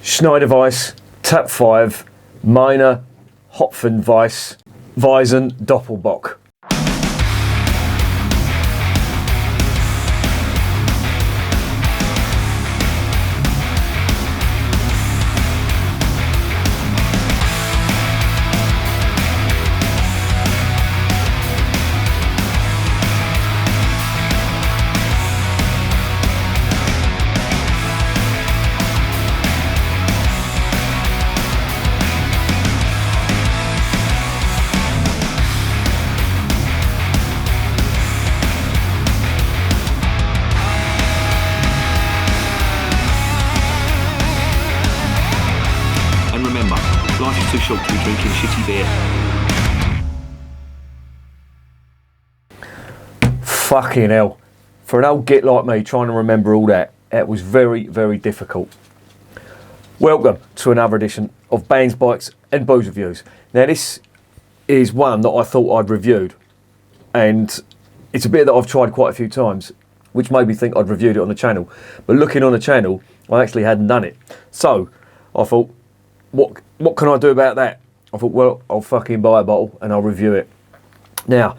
Schneider Weisse, Tap 5, Meine Hopfenweisse, Weizen Dopplebock. Life is too short to be drinking shitty beer. Fucking hell. For an old git like me trying to remember all that, it was very, very difficult. Welcome to another edition of Bands, Bikes and Booze Reviews. Now this is one that I thought I'd reviewed, and it's a beer that I've tried quite a few times, which made me think I'd reviewed it on the channel. But looking on the channel, I actually hadn't done it. So I thought, what can I do about that? I thought, well, I'll fucking buy a bottle and I'll review it. Now,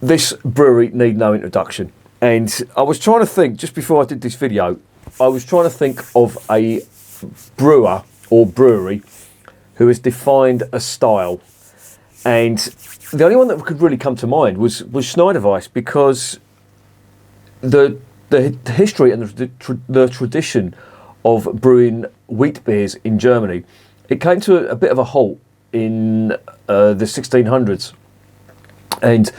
this brewery need no introduction. And I was trying to think, just before I did this video, I was trying to think of a brewer or brewery who has defined a style. And the only one that could really come to mind was Schneider Weisse, because the history and the tradition of brewing wheat beers in Germany, it came to a bit of a halt in the 1600s, and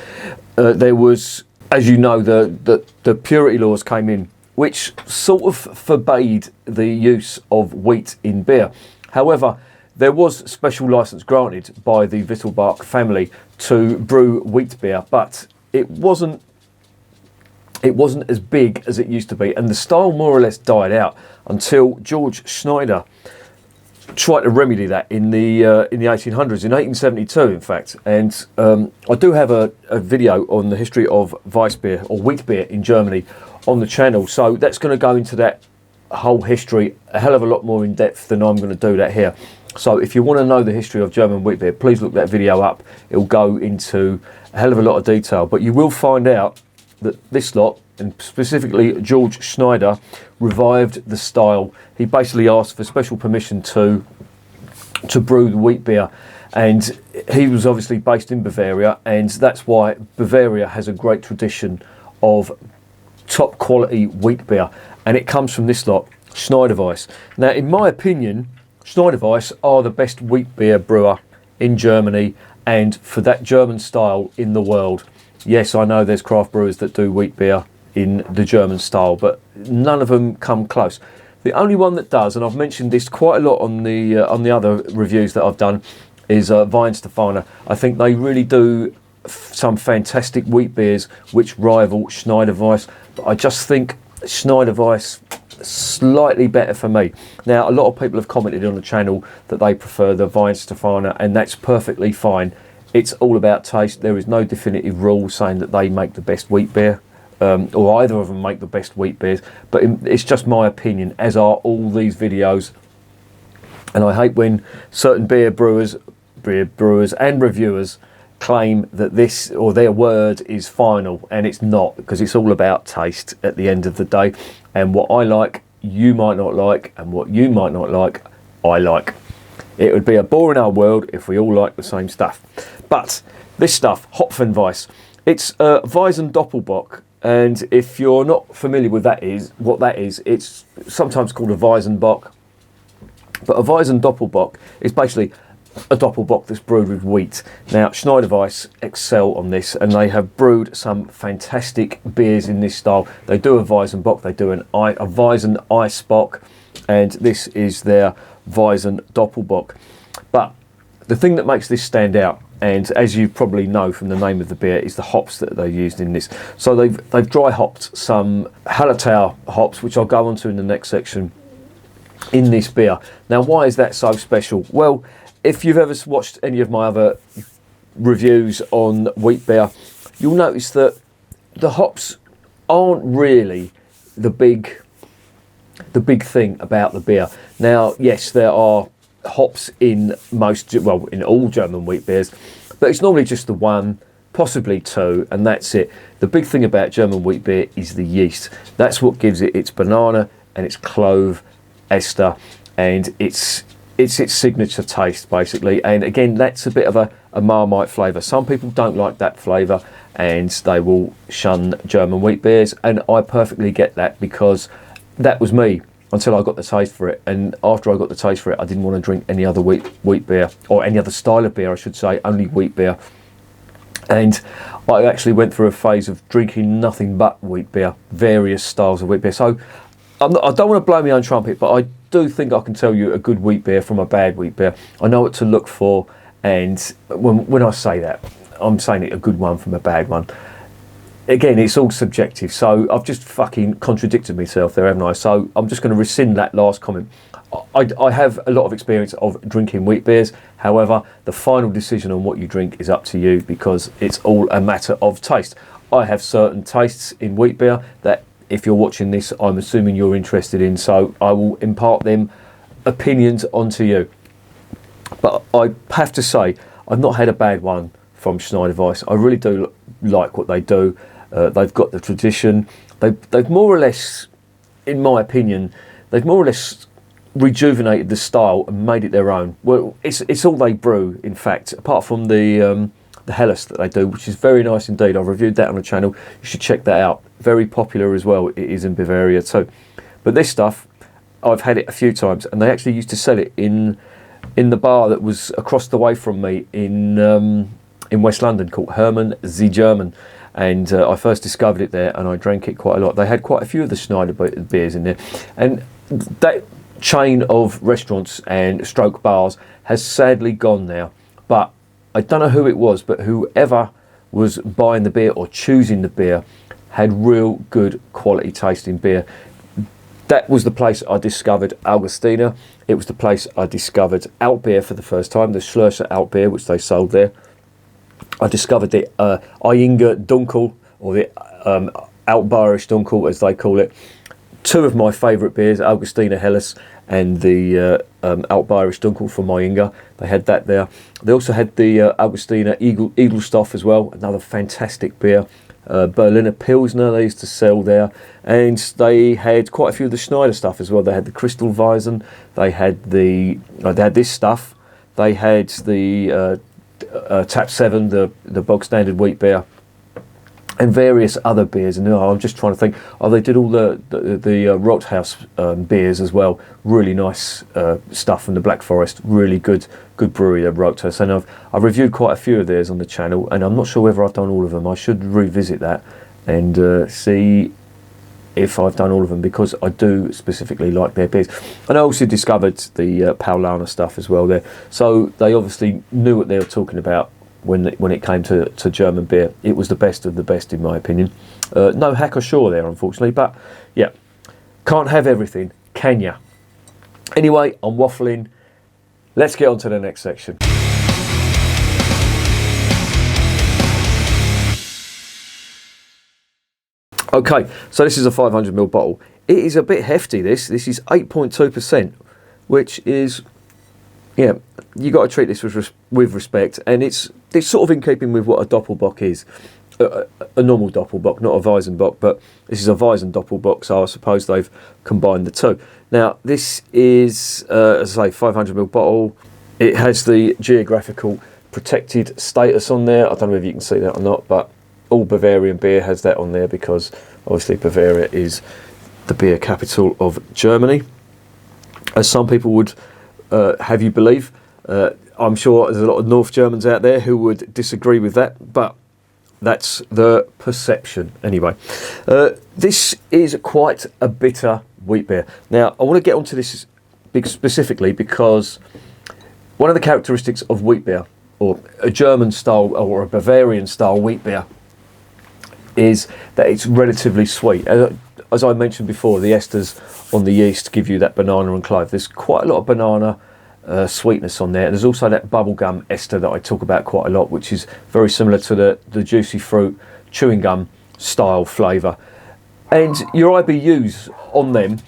there was, as you know, the purity laws came in, which sort of forbade the use of wheat in beer. However, there was special license granted by the Dopplebock family to brew wheat beer, but it wasn't as big as it used to be, and the style more or less died out until George Schneider tried to remedy that in the 1800s, in 1872 in fact. And I do have a video on the history of Weiss beer or wheat beer in Germany on the channel, so that's going to go into that whole history a hell of a lot more in depth than I'm going to do that here. So if you want to know the history of German wheat beer, please look that video up. It'll go into a hell of a lot of detail, but you will find out that this lot, and specifically George Schneider, revived the style. He basically asked for special permission to brew the wheat beer, and he was obviously based in Bavaria, and that's why Bavaria has a great tradition of top quality wheat beer, and it comes from this lot, Schneider Weisse. Now, in my opinion, Schneider Weisse are the best wheat beer brewer in Germany, and for that German style in the world. Yes, I know there's craft brewers that do wheat beer in the German style, but none of them come close. The only one that does, and I've mentioned this quite a lot on the other reviews that I've done, is Weizen. I think they really do some fantastic wheat beers which rival Schneider Weisse, but I just think Schneider Weisse slightly better for me. Now, a lot of people have commented on the channel that they prefer the Weizen, and that's perfectly fine. It's all about taste. There is no definitive rule saying that they make the best wheat beer, or either of them make the best wheat beers, but it's just my opinion, as are all these videos. And I hate when certain beer brewers and reviewers claim that this or their word is final, and it's not, because it's all about taste at the end of the day. And what I like, you might not like, and what you might not like, I like. It would be a boring old world if we all like the same stuff. But this stuff, Hopfenweisse, it's Weizen Dopplebock, and if you're not familiar with what that is, it's sometimes called a Weizenbock. But a Weizen Dopplebock is basically a Doppelbock that's brewed with wheat. Now, Schneider Weisse excel on this, and they have brewed some fantastic beers in this style. They do a Weizenbock, they do a Weizen Eisbock, and this is their Weizen Doppelbock. But the thing that makes this stand out, and as you probably know from the name of the beer, is the hops that they used in this. So they've dry hopped some Hallertau hops, which I'll go on to in the next section, in this beer. Now, why is that so special? Well, if you've ever watched any of my other reviews on wheat beer, you'll notice that the hops aren't really the big the big thing about the beer. Now, yes, there are hops in in all German wheat beers, but it's normally just the one, possibly two, and that's it. The big thing about German wheat beer is the yeast. That's what gives it its banana and its clove ester, and it's its signature taste, basically. And again, that's a bit of a Marmite flavour. Some people don't like that flavour and they will shun German wheat beers, and I perfectly get that, because that was me until I got the taste for it. And after I got the taste for it, I didn't want to drink any other wheat beer, or any other style of beer I should say, only wheat beer. And I actually went through a phase of drinking nothing but wheat beer, various styles of wheat beer. So I don't want to blow my own trumpet, but I do think I can tell you a good wheat beer from a bad wheat beer. I know what to look for, and when I say that, I'm saying it a good one from a bad one. Again, it's all subjective, so I've just fucking contradicted myself there, haven't I? So I'm just going to rescind that last comment. I have a lot of experience of drinking wheat beers. However, the final decision on what you drink is up to you, because it's all a matter of taste. I have certain tastes in wheat beer that, if you're watching this, I'm assuming you're interested in, so I will impart them opinions onto you. But I have to say, I've not had a bad one from Schneider Weisse. I really do like what they do. They've got the tradition. They've more or less, in my opinion, they've more or less rejuvenated the style and made it their own. Well, it's all they brew, in fact, apart from the Helles that they do, which is very nice indeed. I've reviewed that on the channel. You should check that out. Very popular as well. It is in Bavaria too. But this stuff, I've had it a few times, and they actually used to sell it in the bar that was across the way from me in West London, called Hermann the German. And I first discovered it there, and I drank it quite a lot. They had quite a few of the Schneider beers in there, and that chain of restaurants and stroke bars has sadly gone now. But I don't know who it was, but whoever was buying the beer or choosing the beer had real good quality tasting beer. That was the place I discovered Augustiner. It was the place I discovered Altbier for the first time, the Schlürzer Altbier, which they sold there. I discovered the Eyinger Dunkel, or the Altbayerisch Dunkel as they call it. Two of my favourite beers, Augustiner Helles and the Altbayerisch Dunkel from Eyinger. They had that there. They also had the Augustiner Edelstoff as well, another fantastic beer. Berliner Pilsner they used to sell there, and they had quite a few of the Schneider stuff as well. They had the Crystal Weizen, they had this stuff, they had the Tap 7, the bog standard wheat beer, and various other beers. And I'm just trying to think. They did all the Rothaus beers as well. Really nice stuff from the Black Forest. Really good brewery, the Rothaus. And I've reviewed quite a few of theirs on the channel, and I'm not sure whether I've done all of them. I should revisit that and see if I've done all of them, because I do specifically like their beers. And I also discovered the Paulaner stuff as well there. So they obviously knew what they were talking about when it came to German beer. It was the best of the best, in my opinion. No Hacker Shaw there, unfortunately, but yeah, can't have everything, can ya? Anyway, I'm waffling. Let's get on to the next section. Okay, so this is a 500ml bottle. It is a bit hefty, this is 8.2%, which is, yeah, you got to treat this with respect, and it's sort of in keeping with what a Dopplebock is. A normal Dopplebock, not a Weizenbock, but this is a Weizen Dopplebock, so I suppose they've combined the two. Now, this is, as I say, 500ml bottle. It has the geographical protected status on there. I don't know if you can see that or not, but all Bavarian beer has that on there, because obviously Bavaria is the beer capital of Germany, as some people would have you believe. I'm sure there's a lot of North Germans out there who would disagree with that, but that's the perception anyway. This is quite a bitter wheat beer. Now, I want to get onto this specifically because one of the characteristics of wheat beer, or a German style or a Bavarian style wheat beer, is that it's relatively sweet. As I mentioned before, the esters on the yeast give you that banana and clove. There's quite a lot of banana sweetness on there. And there's also that bubblegum ester that I talk about quite a lot, which is very similar to the juicy fruit chewing gum style flavour. And your IBUs on them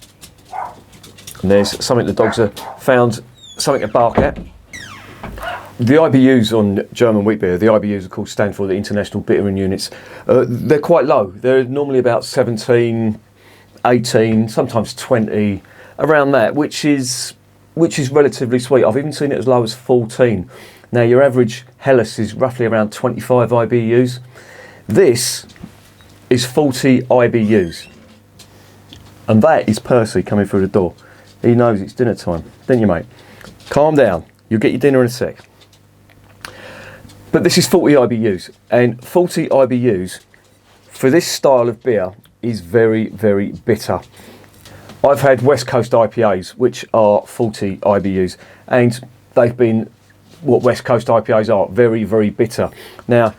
And there's something the dogs have found something to bark at. The IBUs on German wheat beer, the IBUs of course stand for the International Bittering Units. They're quite low. They're normally about 17, 18, sometimes 20, around that, which is relatively sweet. I've even seen it as low as 14. Now your average Helles is roughly around 25 IBUs. This is 40 IBUs. And that is Percy coming through the door. He knows it's dinner time, don't you, mate? Calm down, you'll get your dinner in a sec. But this is 40 IBUs, and 40 IBUs for this style of beer is very, very bitter. I've had West Coast IPAs, which are 40 IBUs, and they've been what West Coast IPAs are, very, very bitter. Now,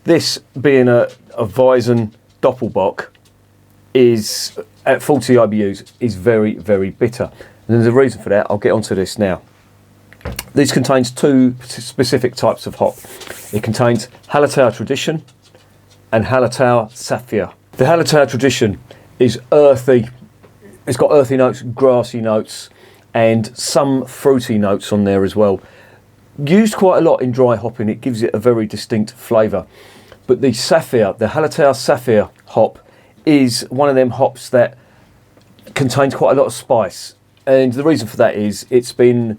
this being a Weizen Dopplebock is at 40 IBUs is very, very bitter. And there's a reason for that. I'll get onto this now. This contains two specific types of hop. It contains Hallertau Tradition and Hallertau Sapphire. The Hallertau Tradition is earthy. It's got earthy notes, grassy notes, and some fruity notes on there as well. Used quite a lot in dry hopping. It gives it a very distinct flavour. But the Sapphire, the Hallertau Sapphire hop, is one of them hops that contains quite a lot of spice. And the reason for that is it's been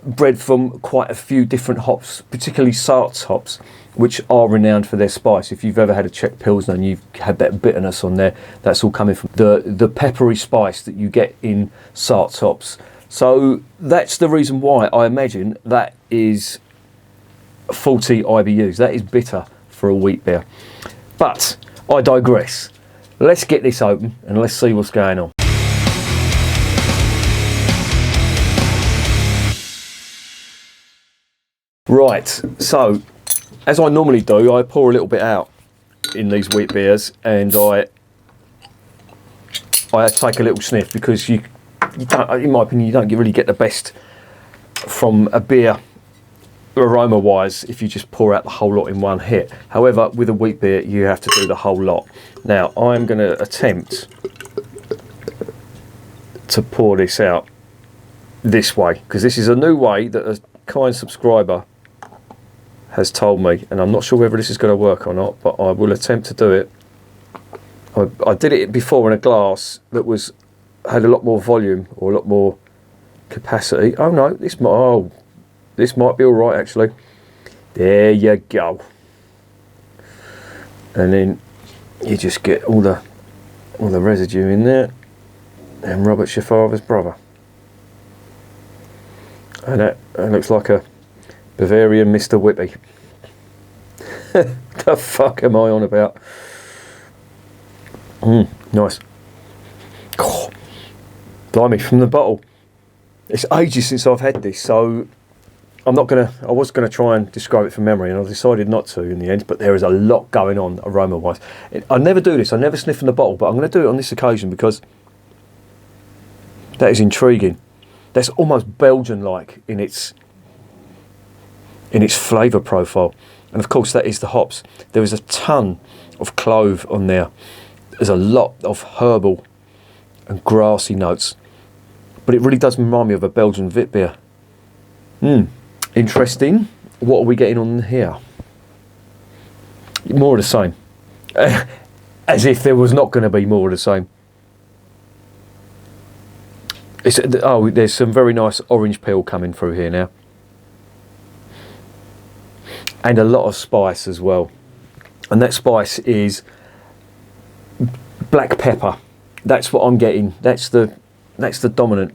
bred from quite a few different hops, particularly Saaz hops, which are renowned for their spice. If you've ever had a Czech Pilsner and you've had that bitterness on there, that's all coming from the peppery spice that you get in Saaz hops. So that's the reason why I imagine that is 40 IBUs. That is bitter for a wheat beer. But I digress. Let's get this open and let's see what's going on. Right, so as I normally do, I pour a little bit out in these wheat beers, and I take a little sniff, because you don't, in my opinion, you don't really get the best from a beer aroma wise if you just pour out the whole lot in one hit. However, with a wheat beer you have to do the whole lot. Now I'm going to attempt to pour this out this way, because this is a new way that a kind subscriber has told me, and I'm not sure whether this is going to work or not, but I will attempt to do it. I did it before in a glass that had a lot more volume, or a lot more capacity. Oh no, this might be all right actually. There you go. And then you just get all the residue in there, and Robert's your father's brother. And that looks like a Bavarian Mr. Whippy. The fuck am I on about? Nice. Oh, blimey, from the bottle. It's ages since I've had this, so I was gonna try and describe it from memory, and I decided not to in the end, but there is a lot going on aroma wise. I never do this, I never sniff in the bottle, but I'm going to do it on this occasion because that is intriguing. That's almost Belgian-like in its flavour profile. And of course that is the hops. There is a ton of clove on there. There's a lot of herbal and grassy notes. But it really does remind me of a Belgian wit beer. Interesting. What are we getting on here? More of the same. As if there was not going to be more of the same. There's some very nice orange peel coming through here now. And a lot of spice as well. And that spice is black pepper. That's what I'm getting. That's the dominant.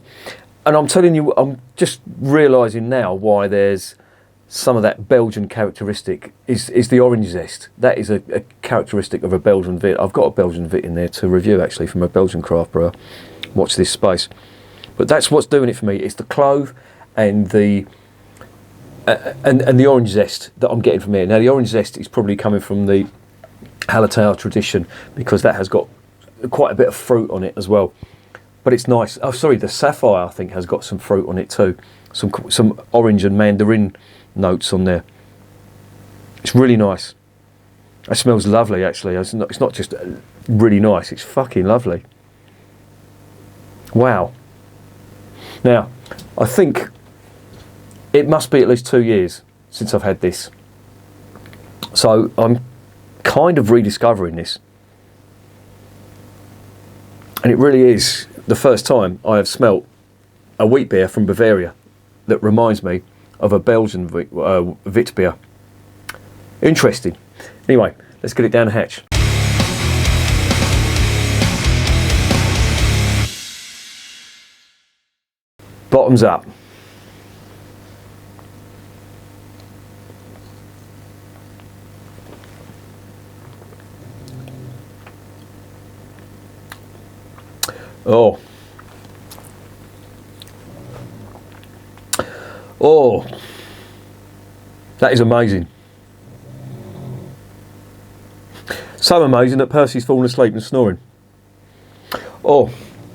And I'm telling you, I'm just realising now why there's some of that Belgian characteristic is the orange zest. That is a characteristic of a Belgian wit. I've got a Belgian wit in there to review actually from a Belgian craft brewer. Watch this space. But that's what's doing it for me. It's the clove and the orange zest that I'm getting from here. Now the orange zest is probably coming from the Hallertau Tradition, because that has got quite a bit of fruit on it as well. But it's nice. Oh, sorry, the Sapphire I think has got some fruit on it too. Some orange and mandarin notes on there. It's really nice. It smells lovely actually. It's not just really nice. It's fucking lovely. Wow. Now, I think it must be at least 2 years since I've had this. So I'm kind of rediscovering this. And it really is the first time I have smelt a wheat beer from Bavaria that reminds me of a Belgian wit beer. Interesting. Anyway, let's get it down the hatch. Bottoms up. Oh. Oh. That is amazing. So amazing that Percy's fallen asleep and snoring. Oh,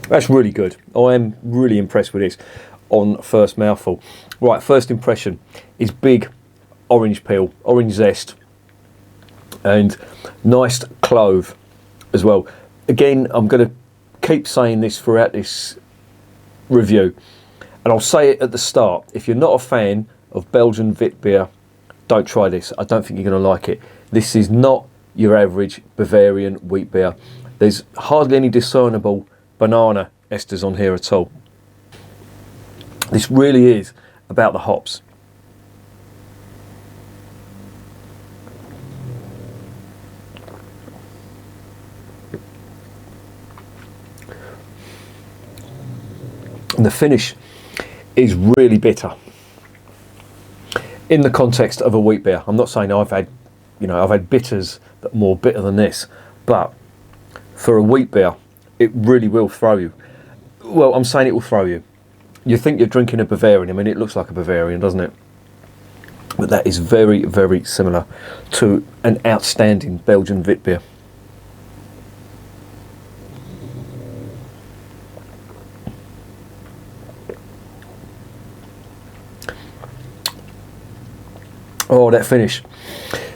that's really good. I am really impressed with this on first mouthful. Right, first impression is big orange peel, orange zest, and nice clove as well. Again, I'm going to keep saying this throughout this review, and I'll say it at the start. If you're not a fan of Belgian wit beer, don't try this. I don't think you're going to like it. This is not your average Bavarian wheat beer. There's hardly any discernible banana esters on here at all. This really is about the hops. And the finish is really bitter. In the context of a wheat beer, I'm not saying I've had bitters that are more bitter than this, but for a wheat beer, it really will throw you. Well, I'm saying it will throw you. You think you're drinking a Bavarian. I mean, it looks like a Bavarian, doesn't it? But that is very, very similar to an outstanding Belgian wit beer. Oh, that finish.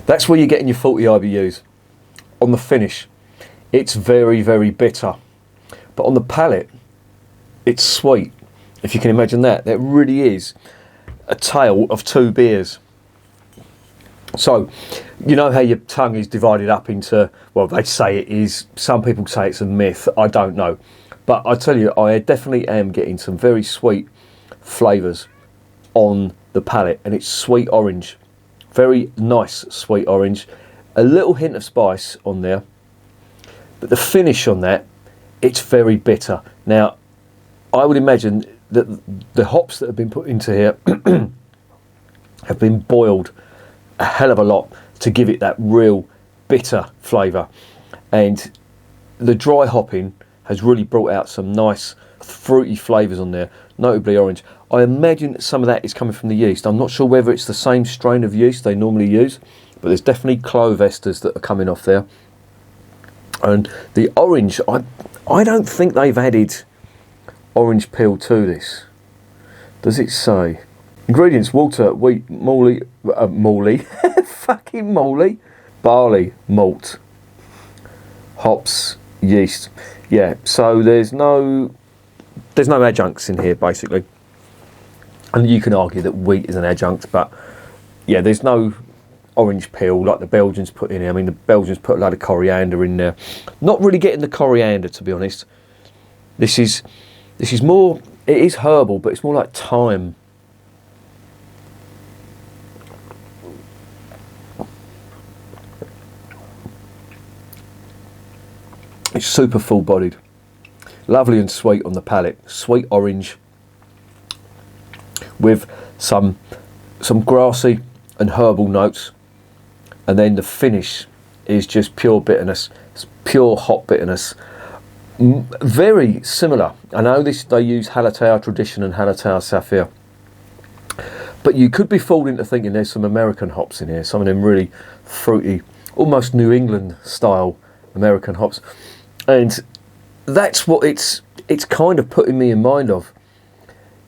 That's where you're getting your 40 IBUs. On the finish, it's very, very bitter. But on the palate, it's sweet. If you can imagine that. That really is a tale of two beers. So, you know how your tongue is divided up into, well, they say it is. Some people say it's a myth. I don't know. But I tell you, I definitely am getting some very sweet flavours on the palate. And it's sweet orange. Very nice sweet orange. A little hint of spice on there. But the finish on that, it's very bitter. Now, I would imagine that the hops that have been put into here have been boiled a hell of a lot to give it that real bitter flavour. And the dry hopping has really brought out some nice fruity flavours on there, notably orange. I imagine some of that is coming from the yeast. I'm not sure whether it's the same strain of yeast they normally use, but there's definitely clove esters that are coming off there. And the orange, I don't think they've added orange peel to this. Does it say? Ingredients: water, wheat, fucking moly, barley, malt, hops, yeast. Yeah, so there's no adjuncts in here basically. And you can argue that wheat is an adjunct, but yeah, there's no orange peel like the Belgians put in here. I mean, the Belgians put a load of coriander in there. Not really getting the coriander, to be honest. This is more, it is herbal, but it's more like thyme. It's super full-bodied. Lovely and sweet on the palate. Sweet orange with some grassy and herbal notes, and then the finish is just pure bitterness. It's pure hop bitterness. Very similar. I know they use Hallertau Tradition and Hallertau Saphir, but you could be fooled into thinking there's some American hops in here. Some of them really fruity, almost New England style American hops, and that's what it's kind of putting me in mind of.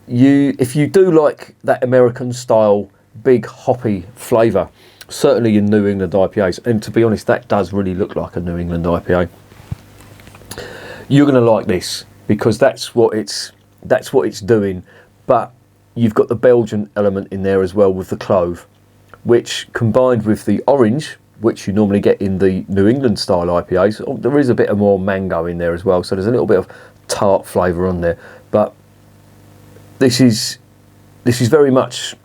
If you do like that American style big hoppy flavour, certainly in New England IPAs, and to be honest, that does really look like a New England IPA, you're going to like this, because that's what it's That's what it's doing. But you've got the Belgian element in there as well with the clove, which combined with the orange, which you normally get in the New England style IPAs, there is a bit of more mango in there as well, so there's a little bit of tart flavour on there. But this is very much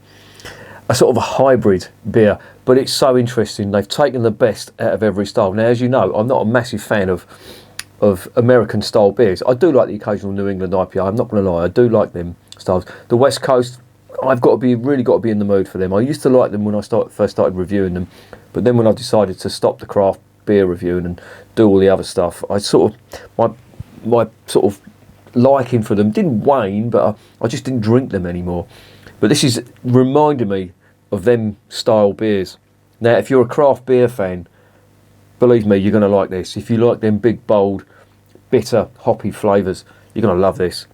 a sort of a hybrid beer, but it's so interesting. They've taken the best out of every style. Now, as you know, I'm not a massive fan of American style beers. I do like the occasional New England IPA, I'm not going to lie, I do like them styles. The West Coast, I've really got to be in the mood for them. I used to like them when I first started reviewing them, but then when I decided to stop the craft beer reviewing and do all the other stuff, I sort of my sort of liking for them didn't wane, but I just didn't drink them anymore. But this is reminding me of them style beers. Now, if you're a craft beer fan, believe me, you're going to like this. If you like them big, bold, bitter, hoppy flavours, you're going to love this.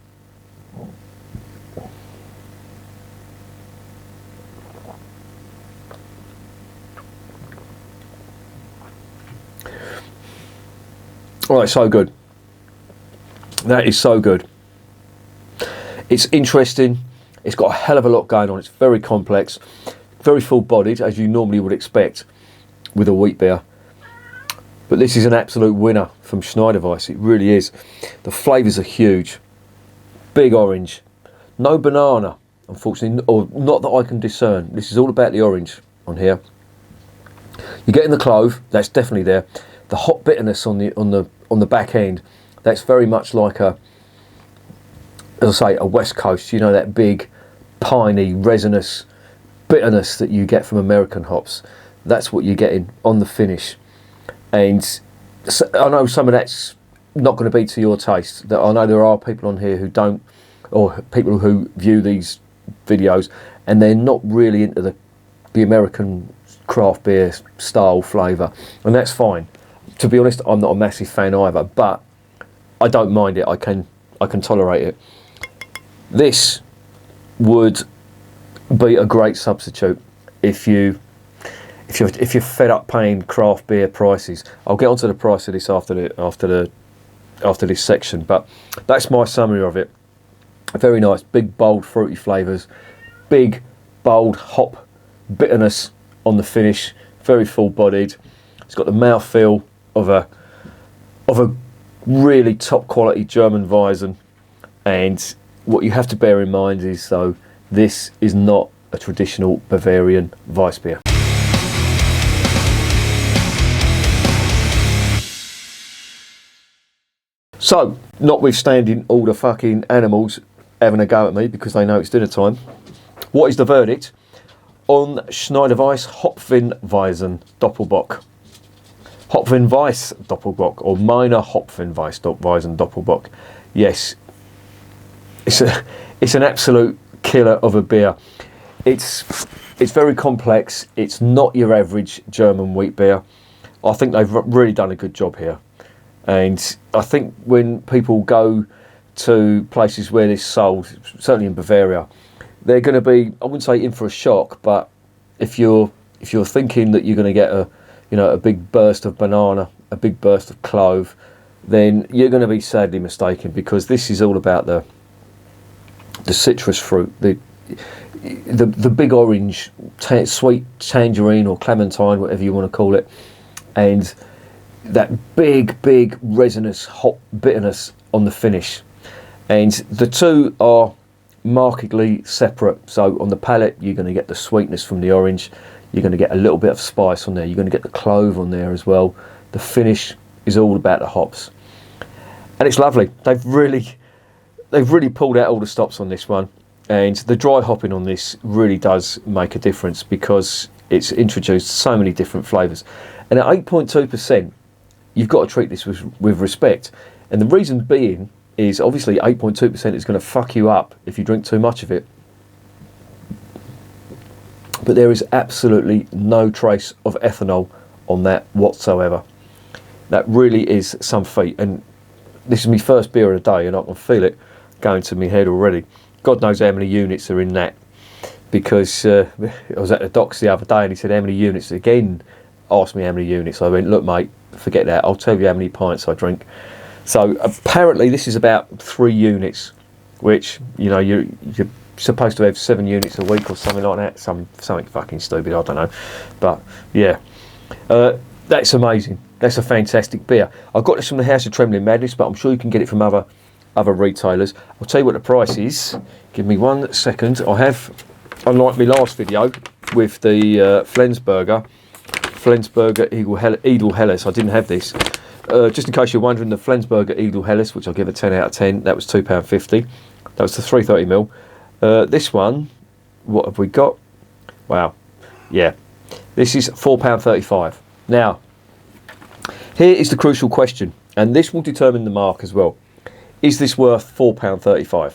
Oh, it's so good. That is so good. It's interesting. It's got a hell of a lot going on. It's very complex, very full-bodied, as you normally would expect with a wheat beer. But this is an absolute winner from Schneider Weisse. It really is. The flavours are huge. Big orange. No banana, unfortunately, or not that I can discern. This is all about the orange on here. You're getting the clove. That's definitely there. The hot bitterness on the back end. That's very much like as I say, a West Coast. You know, that big, piney, resinous bitterness that you get from American hops. That's what you're getting on the finish. And so, I know some of that's not going to be to your taste. That I know there are people on here who don't, or people who view these videos and they're not really into the American craft beer style flavour, and that's fine. To be honest, I'm not a massive fan either, but I don't mind it. I can tolerate it. This would be a great substitute if you're fed up paying craft beer prices. I'll get onto the price of this after this section, but that's my summary of it. Very nice, big, bold, fruity flavours, big, bold hop bitterness on the finish. Very full-bodied. It's got the mouthfeel of a really top quality German Weizen, and what you have to bear in mind is, though, this is not a traditional Bavarian Weissbier. So, notwithstanding all the fucking animals having a go at me because they know it's dinner time, what is the verdict on Schneider Weisse Hopfenweisse Dopplebock? Hopfenweisse Dopplebock, or Meine Hopfenweisse Dopplebock. Yes, it's an absolute killer of a beer. It's very complex. It's not your average German wheat beer. I think they've really done a good job here. And I think when people go to places where this is sold, certainly in Bavaria, they're going to be, I wouldn't say in for a shock, but if you're thinking that you're going to get a big burst of banana, a big burst of clove, then you're going to be sadly mistaken, because this is all about the citrus fruit, the big orange, sweet tangerine or clementine, whatever you want to call it, and that big resinous hot bitterness on the finish. And the two are markedly separate. So on the palate, you're going to get the sweetness from the orange, you're going to get a little bit of spice on there, you're going to get the clove on there as well. The finish is all about the hops, and it's lovely. They've really pulled out all the stops on this one, and the dry hopping on this really does make a difference, because it's introduced so many different flavours. And at 8.2%, you've got to treat this with respect. And the reason being is, obviously 8.2% is going to fuck you up if you drink too much of it. But there is absolutely no trace of ethanol on that whatsoever. That really is some feat. And this is my first beer of the day, and I can feel it going to my head already. God knows how many units are in that, because I was at the docks the other day and he said, how many units? Again, asked me how many units. I went, look mate, forget that, I'll tell you how many pints I drink. So apparently this is about 3 units, which, you know, you're supposed to have 7 units a week or something like that. Something fucking stupid, I don't know. But yeah, that's amazing. That's a fantastic beer. I got this from the House of Trembling Madness, but I'm sure you can get it from other retailers. I'll tell you what the price is. Give me 1 second. I have, unlike my last video with the Flensburger Edel Helles, I didn't have this. Just in case you're wondering, the Flensburger Edel Helles, which I'll give a 10 out of 10, that was £2.50. That was the 330ml. This one, what have we got? Wow, yeah, this is £4.35. Now, here is the crucial question, and this will determine the mark as well. Is this worth £4.35?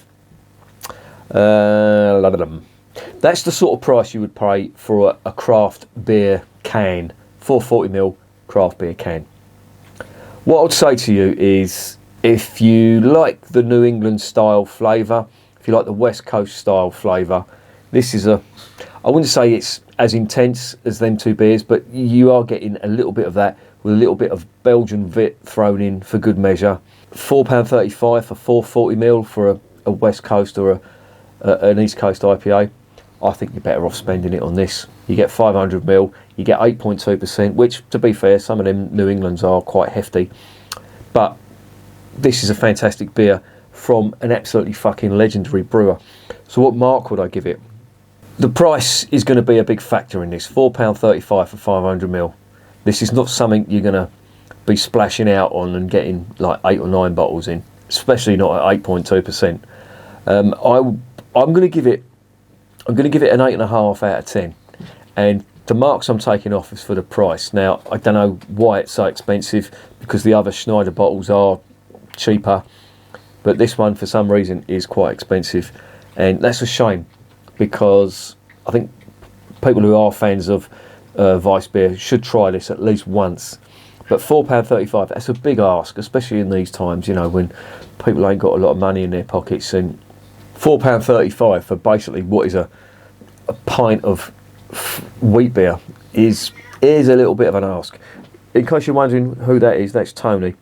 That's the sort of price you would pay for a craft beer can, 440ml craft beer can. What I'd say to you is, if you like the New England style flavour, if you like the West Coast style flavour, this is I wouldn't say it's as intense as them two beers, but you are getting a little bit of that with a little bit of Belgian Vit thrown in for good measure. £4.35 for 440ml for a West Coast or an East Coast IPA. I think you're better off spending it on this. You get 500ml, you get 8.2%, which, to be fair, some of them New Englands are quite hefty. But this is a fantastic beer from an absolutely fucking legendary brewer. So what mark would I give it? The price is going to be a big factor in this. £4.35 for 500ml. This is not something you're going to be splashing out on and getting like 8 or 9 bottles in, especially not at 8.2%. I'm going to give it an 8.5 out of 10, and the marks I'm taking off is for the price. Now, I don't know why it's so expensive, because the other Schneider bottles are cheaper, but this one for some reason is quite expensive, and that's a shame, because I think people who are fans of Weiss beer should try this at least once. But £4.35, that's a big ask, especially in these times, you know, when people ain't got a lot of money in their pockets. And £4.35 for basically what is a pint of wheat beer is a little bit of an ask. In case you're wondering who that is, that's Tony.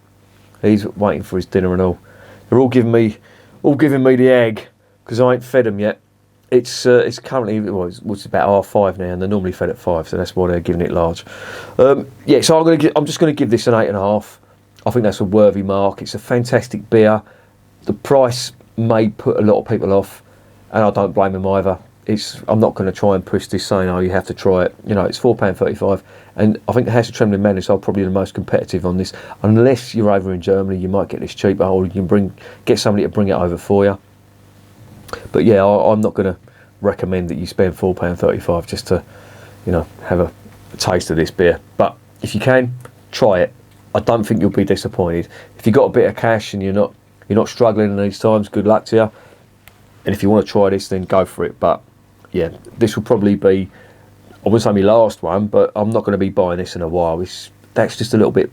He's waiting for his dinner and all. They're all giving me the egg because I ain't fed them yet. It's currently, it's about 5:30 now, and they're normally fed at 5, so that's why they're giving it large. Yeah, so I'm just going to give this an 8.5. I think that's a worthy mark. It's a fantastic beer. The price may put a lot of people off, and I don't blame them either. I'm not going to try and push this saying, oh, you have to try it. You know, it's £4.35, and I think the House of Trembling Madness are probably the most competitive on this. Unless you're over in Germany, you might get this cheaper, or you can get somebody to bring it over for you. But yeah, I'm not going to recommend that you spend £4.35 just to, you know, have a taste of this beer. But if you can, try it. I don't think you'll be disappointed. If you've got a bit of cash and you're not struggling in these times, good luck to you. And if you want to try this, then go for it. But yeah, this will probably be, I wouldn't say my last one, but I'm not going to be buying this in a while. That's just a little bit,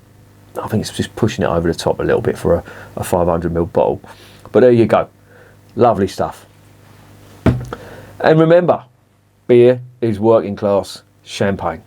I think it's just pushing it over the top a little bit for a 500ml bottle. But there you go. Lovely stuff. And remember, beer is working class champagne.